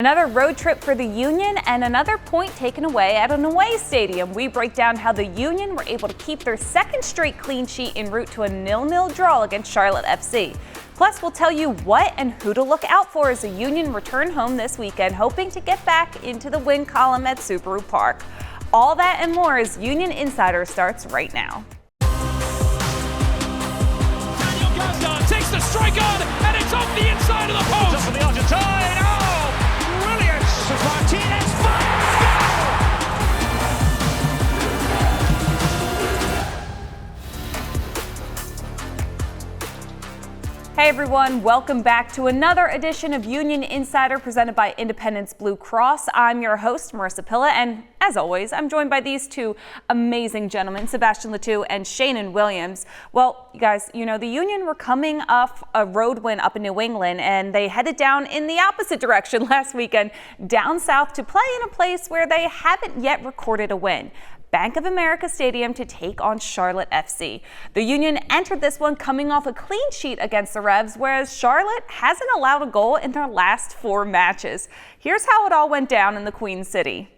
Another road trip for the Union and another point taken away at an away stadium. We break down how the Union were able to keep their second straight clean sheet en route to a 0-0 draw against Charlotte FC. Plus, we'll tell you what and who to look out for as the Union return home this weekend, hoping to get back into the win column at Subaru Park. All that and more as Union Insider starts right now. Takes the strike on, and it's off the inside of the post. Up for the Argentine. Oh, brilliant! Martinez fires. Hey everyone, welcome back to another edition of Union Insider presented by Independence Blue Cross. I'm your host, Marisa, and as always, I'm joined by these two amazing gentlemen, Sebastian Letou and Sheanon Williams. Well, you guys, you know, the Union were coming off a road win up in New England, and they headed down in the opposite direction last weekend, down south to play in a place where they haven't yet recorded a win. Bank of America Stadium to take on Charlotte FC. The Union entered this one coming off a clean sheet against the Revs, whereas Charlotte hasn't allowed a goal in their last 4 matches. Here's how it all went down in the Queen City.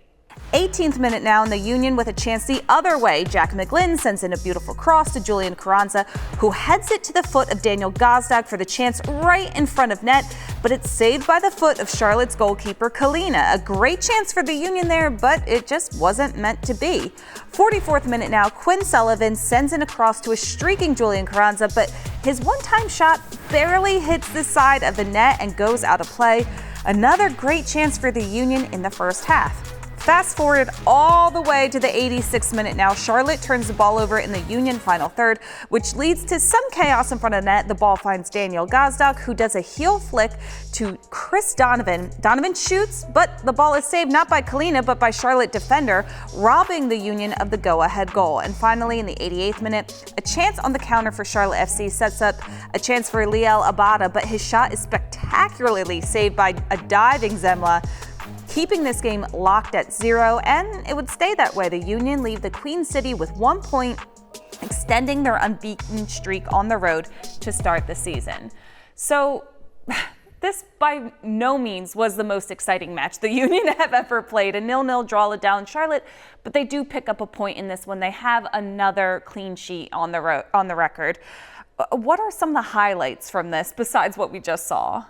18th minute now, and the Union with a chance the other way. Jack McGlynn sends in a beautiful cross to Julian Carranza, who heads it to the foot of Daniel Gazdag for the chance right in front of net, but it's saved by the foot of Charlotte's goalkeeper Kalina. A great chance for the Union there, but it just wasn't meant to be. 44th minute now, Quinn Sullivan sends in a cross to a streaking Julian Carranza, but his one-time shot barely hits the side of the net and goes out of play. Another great chance for the Union in the first half. Fast forward all the way to the 86th minute now. Charlotte turns the ball over in the Union final third, which leads to some chaos in front of net. The ball finds Daniel Gazdag, who does a heel flick to Chris Donovan. Donovan shoots, but the ball is saved not by Kalina, but by Charlotte defender, robbing the Union of the go-ahead goal. And finally, in the 88th minute, a chance on the counter for Charlotte FC sets up a chance for Liel Abada, but his shot is spectacularly saved by a diving Zemla, keeping this game locked at 0, and it would stay that way. The Union leave the Queen City with 1 point, extending their unbeaten streak on the road to start the season. So this by no means was the most exciting match the Union have ever played. A 0-0 draw down Charlotte, but they do pick up a point in this one. They have another clean sheet on the record. What are some of the highlights from this besides what we just saw?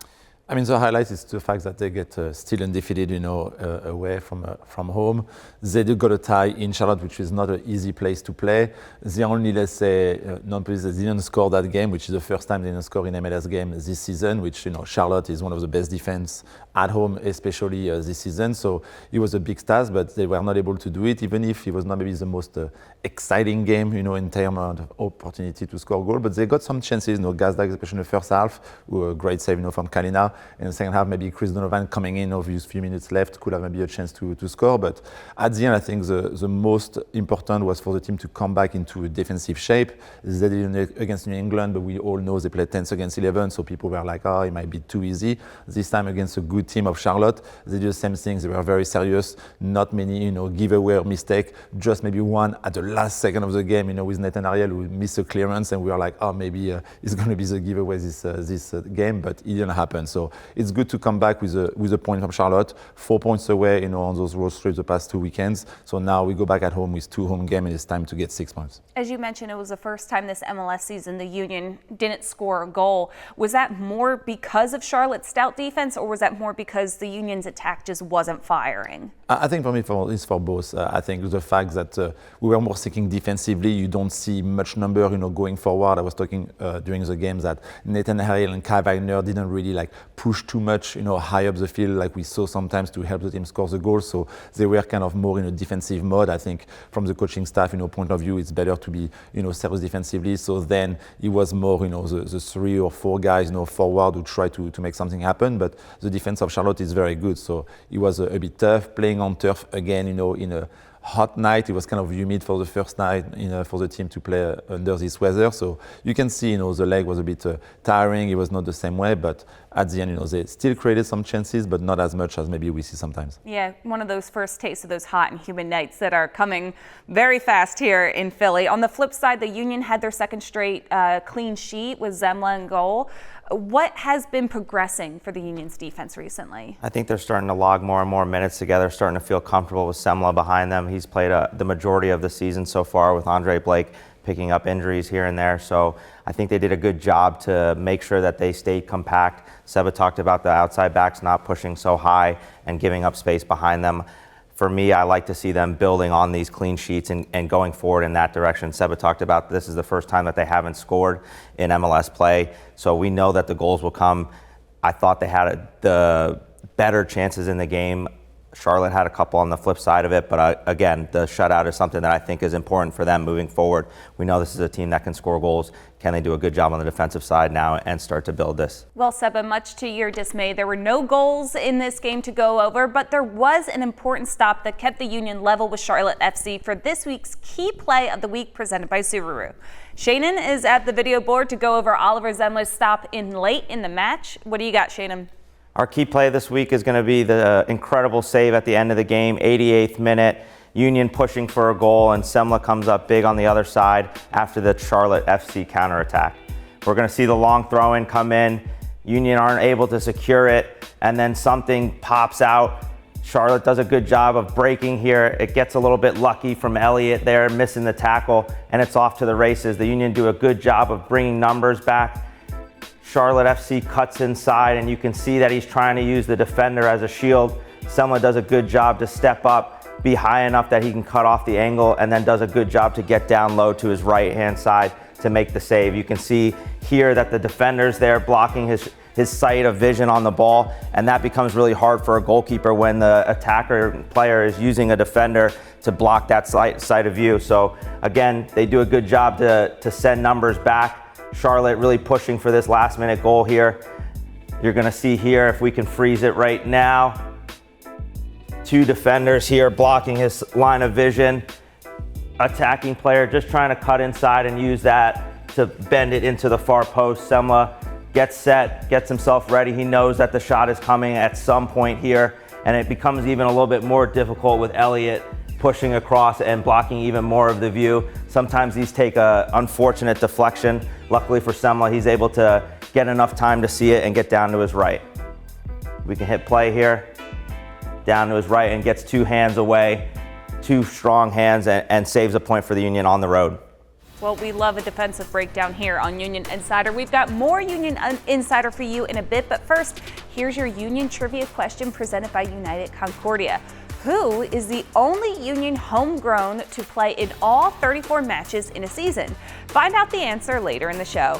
I mean, the highlight is the fact that they get still undefeated, away from home. They do got a tie in Charlotte, which is not an easy place to play. They only, let's say, non-police didn't score that game, which is the first time they didn't score in MLS game this season, which, Charlotte is one of the best defense at home, especially this season. So it was a big task, but they were not able to do it, even if it was not maybe the most exciting game, in terms of opportunity to score goal. But they got some chances, Gazdag, especially in the first half, with a great save, from Kalina. In the second half, maybe Chris Donovan coming in with a few minutes left could have maybe a chance to score. But at the end, I think the most important was for the team to come back into a defensive shape. They did it against New England, but we all know they played 10 against 11, so people were like, it might be too easy. This time against a good team of Charlotte, they did the same thing. They were very serious, not many, giveaway or mistake, just maybe one at the last second of the game, with Nathan Ariel who missed a clearance, and we were like, maybe it's going to be the giveaway this game, but it didn't happen. So it's good to come back with a point from Charlotte, 4 points away, on those road trips the past 2 weekends. So now we go back at home with 2 home games, and it's time to get 6 points. As you mentioned, it was the first time this MLS season the Union didn't score a goal. Was that more because of Charlotte's stout defense, or was that more because the Union's attack just wasn't firing? I think for me, it's for both. I think the fact that we were more seeking defensively, you don't see much number, going forward. I was talking during the games that Nathan Ariel and Kai Wagner didn't really push too much, high up the field like we saw sometimes to help the team score the goal. So they were kind of more in a defensive mode. I think from the coaching staff, point of view, it's better to be, serious defensively. So then it was more, the 3 or 4 guys, forward who try to make something happen. But the defense of Charlotte is very good. So it was a bit tough playing on turf again, in a hot night. It was kind of humid for the first night, for the team to play under this weather. So you can see, the leg was a bit tiring. It was not the same way, but at the end, they still created some chances, but not as much as maybe we see sometimes. Yeah, one of those first tastes of those hot and humid nights that are coming very fast here in Philly. On the flip side, the Union had their second straight clean sheet with Zemla in goal. What has been progressing for the Union's defense recently? I think they're starting to log more and more minutes together, starting to feel comfortable with Zemla behind them. He's played the majority of the season so far with Andre Blake picking up injuries here and there. So I think they did a good job to make sure that they stayed compact. Seba talked about the outside backs not pushing so high and giving up space behind them. For me, I like to see them building on these clean sheets and going forward in that direction. Seba talked about this is the first time that they haven't scored in MLS play, so we know that the goals will come. I thought they had the better chances in the game. Charlotte had a couple on the flip side of it, but again, the shutout is something that I think is important for them moving forward. We know this is a team that can score goals. Can they do a good job on the defensive side now and start to build this? Well, Seba, much to your dismay, there were no goals in this game to go over, but there was an important stop that kept the Union level with Charlotte FC for this week's key play of the week presented by Subaru. Sheanon is at the video board to go over Oliver Zemla's stop in late in the match. What do you got, Sheanon? Our key play this week is going to be the incredible save at the end of the game, 88th minute. Union pushing for a goal, and Zemla comes up big on the other side after the Charlotte FC counterattack. We're going to see the long throw-in come in. Union aren't able to secure it, and then something pops out. Charlotte does a good job of breaking here. It gets a little bit lucky from Elliott there, missing the tackle, and it's off to the races. The Union do a good job of bringing numbers back. Charlotte FC cuts inside, and you can see that he's trying to use the defender as a shield. Zemla does a good job to step up, be high enough that he can cut off the angle, and then does a good job to get down low to his right-hand side to make the save. You can see here that the defender's there blocking his sight of vision on the ball, and that becomes really hard for a goalkeeper when the attacker player is using a defender to block that sight of view. So again, they do a good job to send numbers back. Charlotte really pushing for this last minute goal here. You're gonna see here, if we can freeze it right now, two defenders here blocking his line of vision. Attacking player just trying to cut inside and use that to bend it into the far post. Zemla gets set, gets himself ready. He knows that the shot is coming at some point here, and it becomes even a little bit more difficult with Elliott pushing across and blocking even more of the view. Sometimes these take a unfortunate deflection. Luckily for Zemla, he's able to get enough time to see it and get down to his right. We can hit play here, down to his right, and gets two hands away, two strong hands, and saves a point for the Union on the road. Well, we love a defensive breakdown here on Union Insider. We've got more Union Insider for you in a bit, but first, here's your Union trivia question presented by United Concordia. Who is the only Union homegrown to play in all 34 matches in a season? Find out the answer later in the show.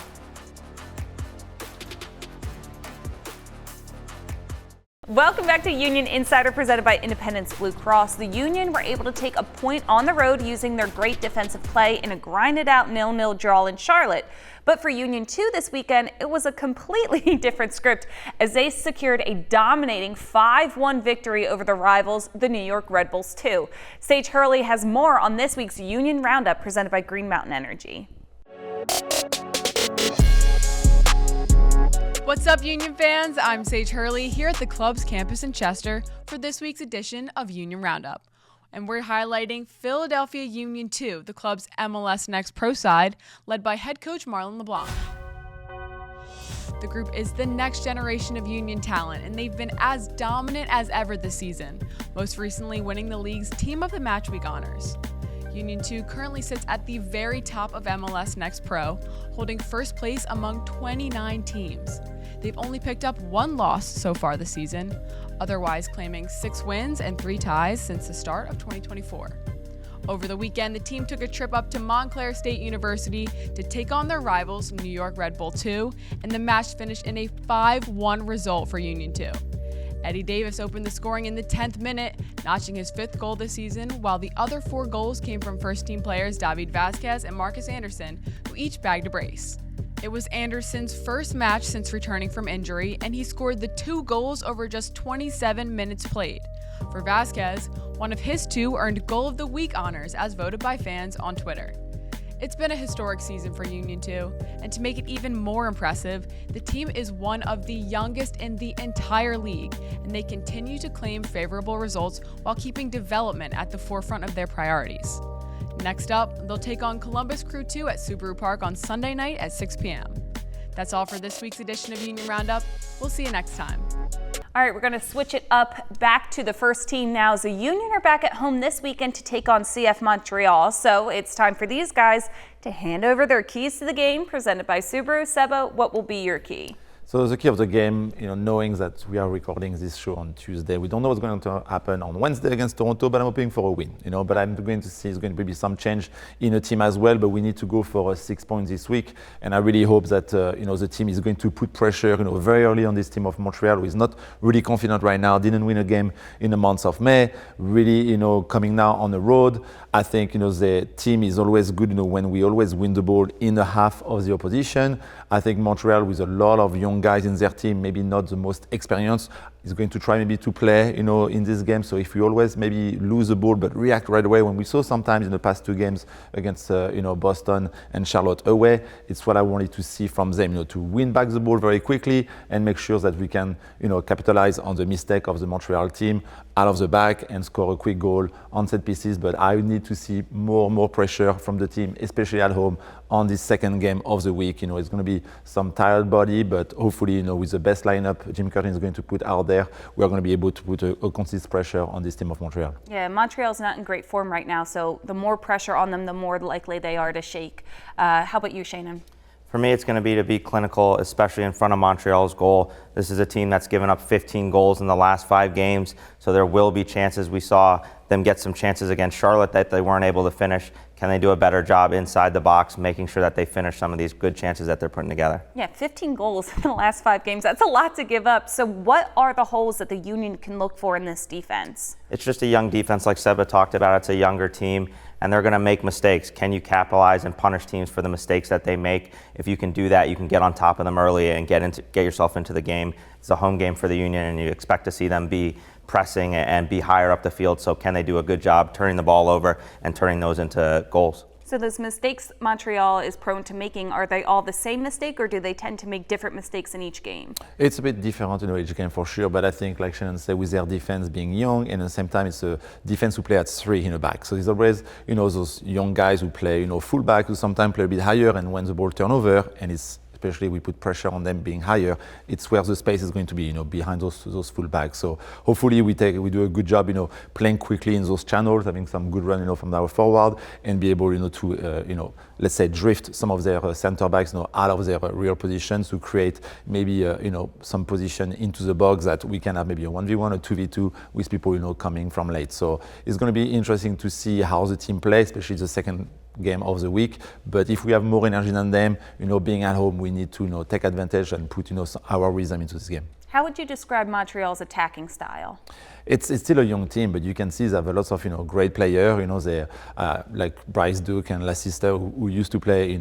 Welcome back to Union Insider presented by Independence Blue Cross. The Union were able to take a point on the road using their great defensive play in a grinded-out 0-0 draw in Charlotte. But for Union 2 this weekend, it was a completely different script as they secured a dominating 5-1 victory over the rivals, the New York Red Bulls 2. Sage Hurley has more on this week's Union Roundup presented by Green Mountain Energy. What's up, Union fans? I'm Sage Hurley here at the club's campus in Chester for this week's edition of Union Roundup. And we're highlighting Philadelphia Union 2, the club's MLS Next Pro side, led by head coach Marlon LeBlanc. The group is the next generation of Union talent, and they've been as dominant as ever this season, most recently winning the league's Team of the Match Week honors. Union 2 currently sits at the very top of MLS Next Pro, holding first place among 29 teams. They've only picked up one loss so far this season, otherwise claiming 6 wins and 3 ties since the start of 2024. Over the weekend, the team took a trip up to Montclair State University to take on their rivals, New York Red Bull 2, and the match finished in a 5-1 result for Union 2. Eddie Davis opened the scoring in the 10th minute, notching his 5th goal this season, while the other 4 goals came from first-team players David Vasquez and Marcus Anderson, who each bagged a brace. It was Anderson's first match since returning from injury, and he scored the 2 goals over just 27 minutes played. For Vasquez, one of his 2 earned Goal of the Week honors as voted by fans on Twitter. It's been a historic season for Union 2, and to make it even more impressive, the team is one of the youngest in the entire league, and they continue to claim favorable results while keeping development at the forefront of their priorities. Next up, they'll take on Columbus Crew 2 at Subaru Park on Sunday night at 6 p.m. That's all for this week's edition of Union Roundup. We'll see you next time. All right, we're going to switch it up back to the first team now. So Union are back at home this weekend to take on CF Montreal. So it's time for these guys to hand over their keys to the game, presented by Subaru. Seba, what will be your key? So the key of the game, knowing that we are recording this show on Tuesday, we don't know what's going to happen on Wednesday against Toronto, but I'm hoping for a win. But I'm going to see there's going to be some change in the team as well. But we need to go for 6 points this week, and I really hope that the team is going to put pressure, very early on this team of Montreal, who is not really confident right now. Didn't win a game in the month of May. Really, coming now on the road. I think the team is always good. When we always win the ball in the half of the opposition. I think Montreal, with a lot of young guys in their team, maybe not the most experienced, is going to try maybe to play, in this game. So if we always maybe lose the ball but react right away, when we saw sometimes in the past 2 games against Boston and Charlotte away, it's what I wanted to see from them, to win back the ball very quickly and make sure that we can, capitalize on the mistake of the Montreal team out of the back and score a quick goal on set pieces. But I need to see more pressure from the team, especially at home on this second game of the week. It's going to be some tired body, but hopefully, with the best lineup Jim Curtin is going to put out there, we are going to be able to put a consistent pressure on this team of Montreal. Yeah, Montreal's not in great form right now, so the more pressure on them, the more likely they are to shake. How about you, Sheanon? For me, it's going to be clinical, especially in front of Montreal's goal. This is a team that's given up 15 goals in the last 5 games, so there will be chances. We saw them get some chances against Charlotte that they weren't able to finish. Can they do a better job inside the box, making sure that they finish some of these good chances that they're putting together? Yeah, 15 goals in the last 5 games. That's a lot to give up. So what are the holes that the Union can look for in this defense? It's just a young defense, like Seba talked about. It's a younger team, and they're going to make mistakes. Can you capitalize and punish teams for the mistakes that they make? If you can do that, you can get on top of them early and get yourself into the game. It's a home game for the Union, and you expect to see them be pressing and be higher up the field. So can they do a good job turning the ball over and turning those into goals? So those mistakes Montreal is prone to making, are they all the same mistake, or do they tend to make different mistakes in each game? It's a bit different, each game for sure. But I think, like Sheanon said, with their defense being young, and at the same time, it's a defense who play at 3 in the back. So there's always, those young guys who play, fullback, who sometimes play a bit higher, and when the ball turn over, and it's especially we put pressure on them being higher, it's where the space is going to be, behind those fullbacks. So hopefully we do a good job, playing quickly in those channels, having some good run, from our forward, and be able, to, let's say, drift some of their center backs, out of their real positions to create maybe, some position into the box that we can have maybe a 1v1 or 2v2 with people, coming from late. So it's going to be interesting to see how the team plays, especially the second game of the week. But if we have more energy than them, being at home, we need to take advantage and put our rhythm into this game. How would you describe Montreal's attacking style? It's still a young team, but you can see they have lots of great players. They like Bryce Duke and La Sister, who used to play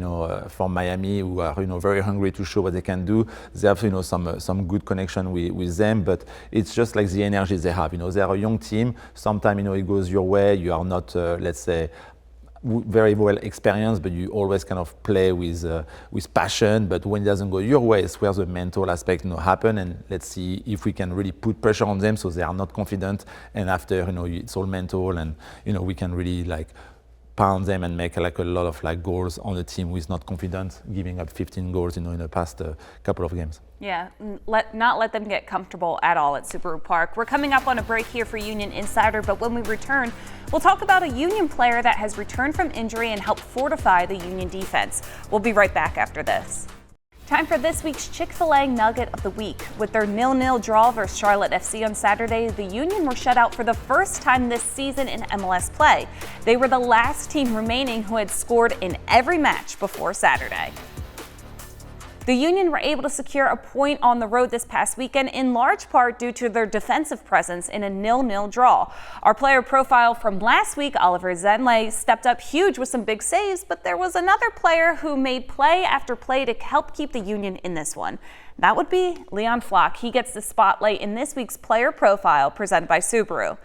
from Miami, who are very hungry to show what they can do. They have some good connection with them, but it's just like the energy they have. They are a young team. Sometimes it goes your way. You are not let's say very well experienced, but you always kind of play with passion. But when it doesn't go your way, it's where the mental aspect happen. And let's see if we can really put pressure on them so they are not confident. And after it's all mental, and we can really pound them and make a lot of goals on a team who is not confident, giving up 15 goals in the past couple of games. Yeah, not let them get comfortable at all at Subaru Park. We're coming up on a break here for Union Insider, but when we return, we'll talk about a Union player that has returned from injury and helped fortify the Union defense. We'll be right back after this. Time for this week's Chick-fil-A Nugget of the Week. With their 0-0 draw versus Charlotte FC on Saturday, the Union were shut out for the first time this season in MLS play. They were the last team remaining who had scored in every match before Saturday. The Union were able to secure a point on the road this past weekend, in large part due to their defensive presence in a 0-0 draw. Our player profile from last week, Oliver Zenley, stepped up huge with some big saves, but there was another player who made play after play to help keep the Union in this one. That would be Leon Flock. He gets the spotlight in this week's player profile presented by Subaru.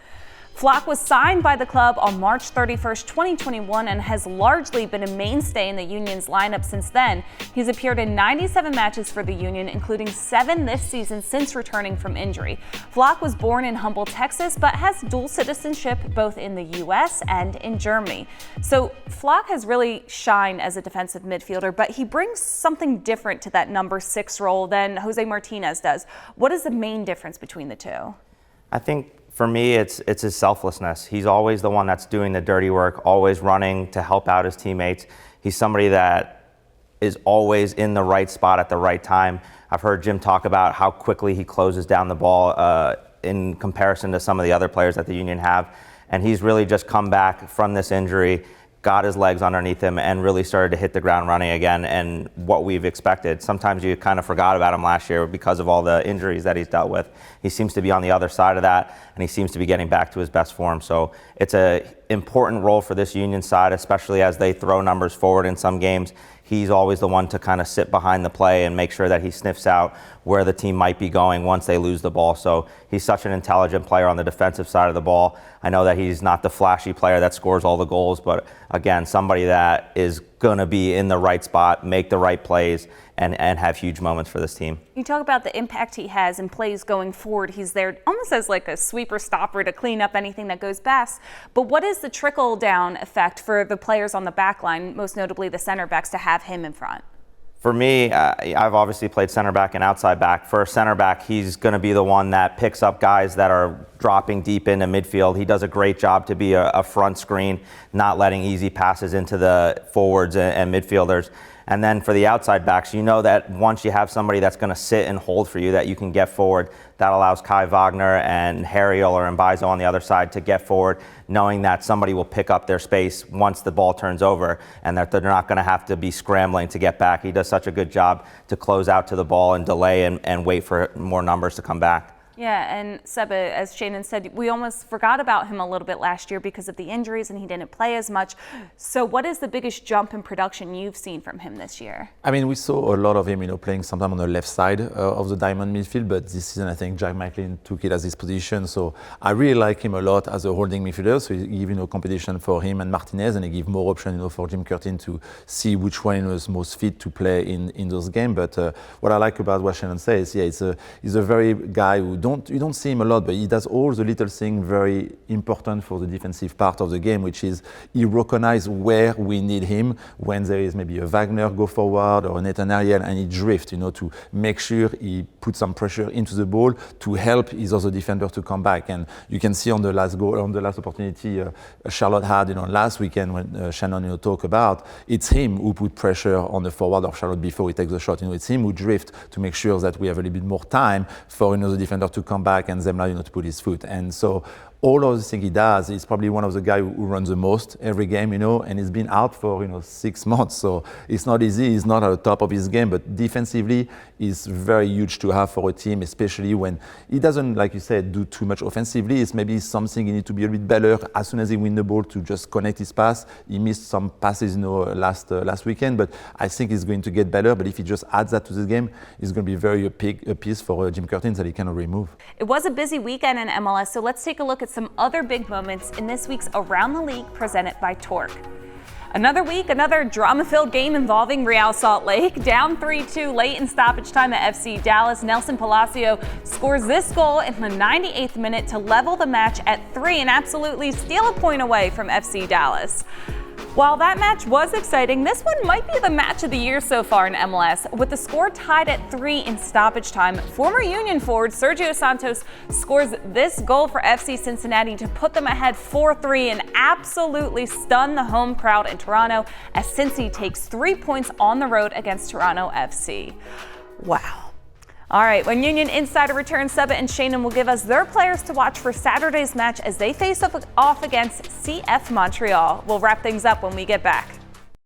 Flock was signed by the club on March 31st, 2021 and has largely been a mainstay in the Union's lineup since then. He's appeared in 97 matches for the Union, including 7 this season since returning from injury. Flock was born in Humble, Texas, but has dual citizenship both in the U.S. and in Germany. So Flock has really shined as a defensive midfielder, but he brings something different to that number 6 role than Jose Martinez does. What is the main difference between the two? I think for me, it's his selflessness. He's always the one that's doing the dirty work, always running to help out his teammates. He's somebody that is always in the right spot at the right time. I've heard Jim talk about how quickly he closes down the ball in comparison to some of the other players that the Union have. And he's really just come back from this injury, got his legs underneath him, and really started to hit the ground running again, and what we've expected. Sometimes you kind of forgot about him last year because of all the injuries that he's dealt with. He seems to be on the other side of that, and he seems to be getting back to his best form. So it's an important role for this Union side, especially as they throw numbers forward in some games. He's always the one to kind of sit behind the play and make sure that he sniffs out where the team might be going once they lose the ball. So he's such an intelligent player on the defensive side of the ball. I know that he's not the flashy player that scores all the goals, but again, somebody that is going to be in the right spot, make the right plays, and have huge moments for this team. You talk about the impact he has in plays going forward. He's there almost as like a sweeper stopper to clean up anything that goes past. But what is the trickle-down effect for the players on the back line, most notably the center backs, to have him in front? For me, I've obviously played center back and outside back. For a center back, he's going to be the one that picks up guys that are dropping deep into midfield. He does a great job to be a front screen, not letting easy passes into the forwards and midfielders. And then for the outside backs, you know that once you have somebody that's going to sit and hold for you, that you can get forward. That allows Kai Wagner and Harriel or Mbaizo on the other side to get forward, knowing that somebody will pick up their space once the ball turns over and that they're not going to have to be scrambling to get back. He does such a good job to close out to the ball and delay and wait for more numbers to come back. Yeah, and Seba, as Sheanon said, we almost forgot about him a little bit last year because of the injuries and he didn't play as much. So what is the biggest jump in production you've seen from him this year? I mean, we saw a lot of him, playing sometime on the left side of the diamond midfield, but this season I think Jack McLean took it as his position. So I really like him a lot as a holding midfielder. So he give competition for him and Martinez, and he give more option for Jim Curtin to see which one is most fit to play in those games. But what I like about what Sheanon says, he's a very guy who you don't see him a lot, but he does all the little things very important for the defensive part of the game, which is he recognizes where we need him when there is maybe a Wagner go forward or a Nathan Ariel, and he drift, to make sure he puts some pressure into the ball to help his other defender to come back. And you can see on the last goal, on the last opportunity Charlotte had, last weekend when Sheanon, talked about, it's him who put pressure on the forward of Charlotte before he takes the shot. It's him who drift to make sure that we have a little bit more time for the defender to come back and Zemla, to put his foot. And so all of the things he does, he's probably one of the guys who runs the most every game, and he's been out for 6 months. So it's not easy. He's not at the top of his game, but defensively, he's very huge to have for a team, especially when he doesn't, like you said, do too much offensively. It's maybe something he needs to be a bit better as soon as he wins the ball to just connect his pass. He missed some passes, last weekend, but I think he's going to get better. But if he just adds that to the game, it's going to be very a piece for Jim Curtin that he cannot remove. It was a busy weekend in MLS, so let's take a look at some other big moments in this week's Around the League presented by Torque. Another week, another drama-filled game involving Real Salt Lake. Down 3-2 late in stoppage time at FC Dallas. Nelson Palacio scores this goal in the 98th minute to level the match at 3 and absolutely steal a point away from FC Dallas. While that match was exciting, this one might be the match of the year so far in MLS. With the score tied at 3 in stoppage time, former Union forward Sergio Santos scores this goal for FC Cincinnati to put them ahead 4-3 and absolutely stun the home crowd in Toronto as Cincy takes 3 points on the road against Toronto FC. Wow. All right, when Union Insider returns, Seba and Sheanon will give us their players to watch for Saturday's match as they face off against CF Montreal. We'll wrap things up when we get back.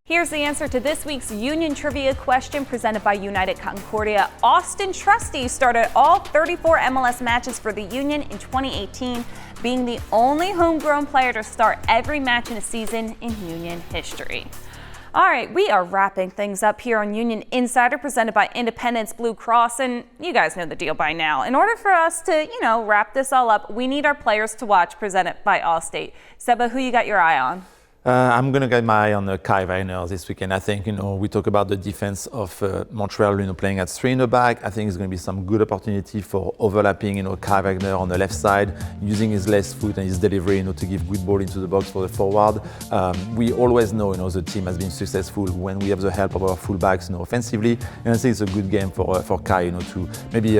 Here's the answer to this week's Union Trivia question presented by United Concordia. Austin Trusty started all 34 MLS matches for the Union in 2018, being the only homegrown player to start every match in a season in Union history. All right, we are wrapping things up here on Union Insider presented by Independence Blue Cross, and you guys know the deal by now. In order for us to, wrap this all up, we need our players to watch presented by Allstate. Seba, who you got your eye on? I'm going to get my eye on Kai Wagner this weekend. I think, we talk about the defense of Montreal, playing at 3 in the back. I think it's going to be some good opportunity for overlapping, Kai Wagner on the left side, using his left foot and his delivery, to give good ball into the box for the forward. We always know, the team has been successful when we have the help of our fullbacks, offensively. And I think it's a good game for Kai, to maybe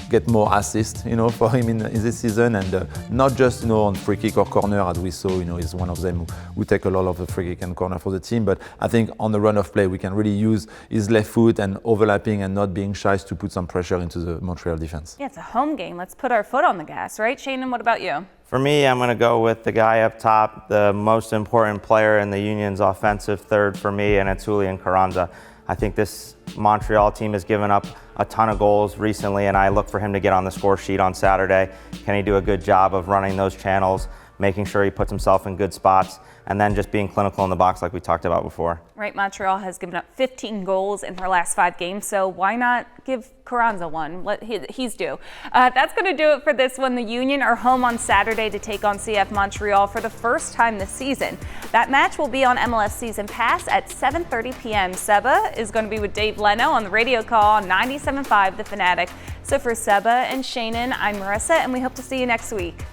get more assists, for him in this season, and not just, on free kick or corner, as we saw, he's one of them who take a lot of the free kick and corner for the team. But I think on the run of play, we can really use his left foot and overlapping and not being shy to put some pressure into the Montreal defense. Yeah, it's a home game. Let's put our foot on the gas, right? Sheanon, what about you? For me, I'm going to go with the guy up top, the most important player in the Union's offensive third for me, and it's Julian Carranza. I think this Montreal team has given up a ton of goals recently, and I look for him to get on the score sheet on Saturday. Can he do a good job of running those channels, making sure he puts himself in good spots, and then just being clinical in the box like we talked about before? Right, Montreal has given up 15 goals in her last 5 games, so why not give Carranza one? He's due. That's going to do it for this one. The Union are home on Saturday to take on CF Montreal for the first time this season. That match will be on MLS Season Pass at 7:30 p.m. Seba is going to be with Dave Leno on the radio call on 97.5 The Fanatic. So for Seba and Sheanon, I'm Marisa, and we hope to see you next week.